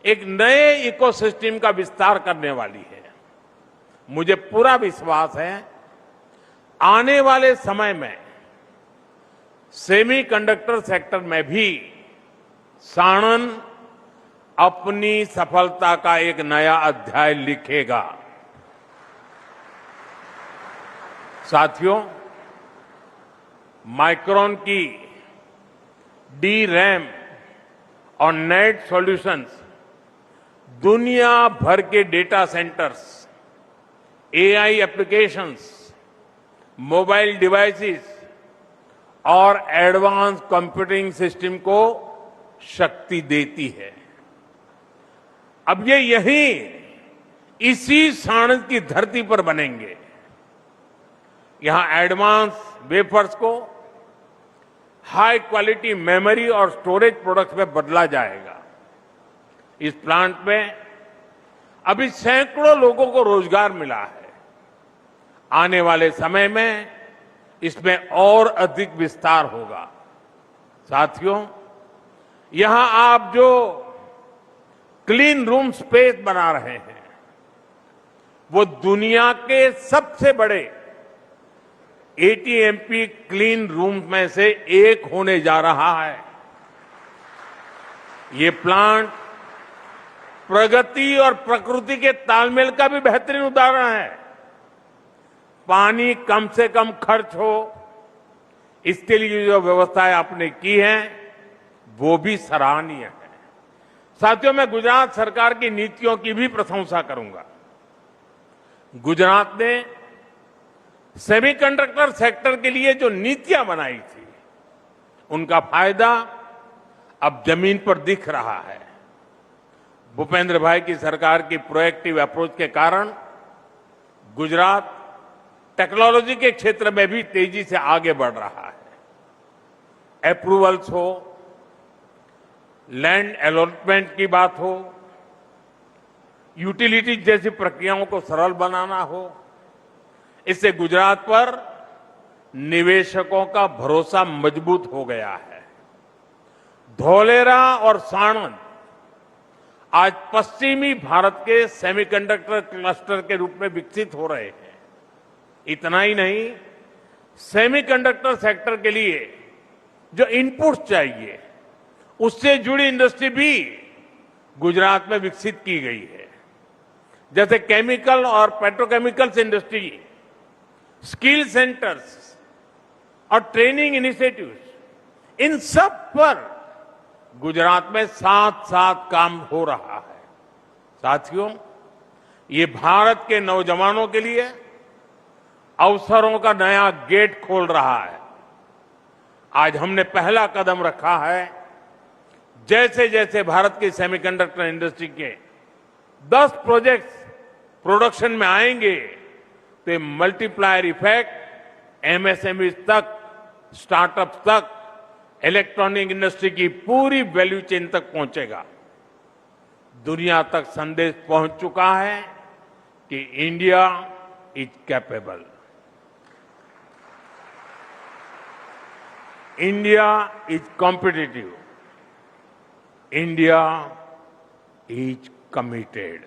एक नए इकोसिस्टम का विस्तार करने वाली है। मुझे पूरा विश्वास है आने वाले समय में सेमीकंडक्टर सेक्टर में भी साणंद अपनी सफलता का एक नया अध्याय लिखेगा। साथियों, माइक्रोन की DRAM और नेट सॉल्यूशंस दुनिया भर के data centres, AI applications, mobile devices और एडवांस कंप्यूटिंग सिस्टम को शक्ति देती है। अब ये यहीं इसी साणंद की धरती पर बनेंगे। यहां एडवांस वेफर्स को हाई क्वालिटी मेमोरी और स्टोरेज प्रोडक्ट्स में बदला जाएगा। इस प्लांट में अभी सैकड़ों लोगों को रोजगार मिला है। आने वाले समय में इसमें और अधिक विस्तार होगा। साथियों, यहां आप जो क्लीन रूम स्पेस बना रहे हैं वो दुनिया के सबसे बड़े ATMP क्लीन रूम में से एक होने जा रहा है। ये प्लांट प्रगति और प्रकृति के तालमेल का भी बेहतरीन उदाहरण है। पानी कम से कम खर्च हो, इसके लिए जो व्यवस्थाएं आपने की हैं वो भी सराहनीय है। साथियों, मैं गुजरात सरकार की नीतियों की भी प्रशंसा करूंगा। गुजरात ने सेमीकंडक्टर सेक्टर के लिए जो नीतियां बनाई थी उनका फायदा अब जमीन पर दिख रहा है। भूपेंद्र भाई की सरकार की प्रोएक्टिव अप्रोच के कारण गुजरात टेक्नोलॉजी के क्षेत्र में भी तेजी से आगे बढ़ रहा है। अप्रूवल्स हो, लैंड अलॉटमेंट की बात हो, यूटिलिटी जैसी प्रक्रियाओं को सरल बनाना हो, इससे गुजरात पर निवेशकों का भरोसा मजबूत हो गया है। धोलेरा और साणंद आज पश्चिमी भारत के सेमीकंडक्टर क्लस्टर के रूप में विकसित हो रहे हैं। इतना ही नहीं, सेमीकंडक्टर सेक्टर के लिए जो इनपुट्स चाहिए उससे जुड़ी इंडस्ट्री भी गुजरात में विकसित की गई है। जैसे केमिकल और पेट्रोकेमिकल्स इंडस्ट्री, स्किल सेंटर्स और ट्रेनिंग इनिशिएटिव्स, इन सब पर गुजरात में साथ साथ काम हो रहा है। साथियों, ये भारत के नौजवानों के लिए अवसरों का नया गेट खोल रहा है। आज हमने पहला कदम रखा है। जैसे जैसे भारत की सेमीकंडक्टर इंडस्ट्री के 10 प्रोजेक्ट्स प्रोडक्शन में आएंगे तो ये मल्टीप्लायर इफेक्ट MSME तक, स्टार्टअप्स तक, इलेक्ट्रॉनिक इंडस्ट्री की पूरी वैल्यू चेन तक पहुंचेगा। दुनिया तक संदेश पहुंच चुका है कि India is capable, India is competitive, India is committed.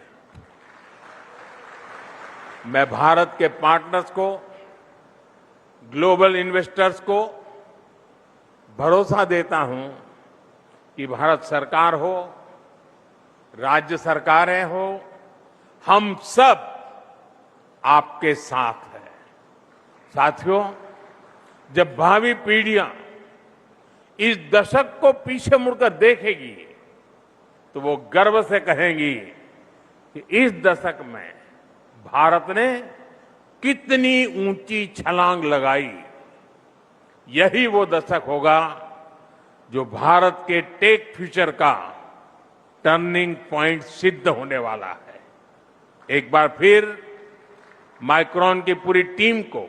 मैं भारत के पार्टनर्स को, ग्लोबल इन्वेस्टर्स को भरोसा देता हूं कि भारत सरकार हो, राज्य सरकारें हो, हम सब आपके साथ हैं। साथियों, जब भावी पीढ़ियां इस दशक को पीछे मुड़कर देखेगी तो वो गर्व से कहेंगी कि इस दशक में भारत ने कितनी ऊंची छलांग लगाई। यही वो दशक होगा जो भारत के टेक फ्यूचर का टर्निंग पॉइंट सिद्ध होने वाला है। एक बार फिर माइक्रोन की पूरी टीम को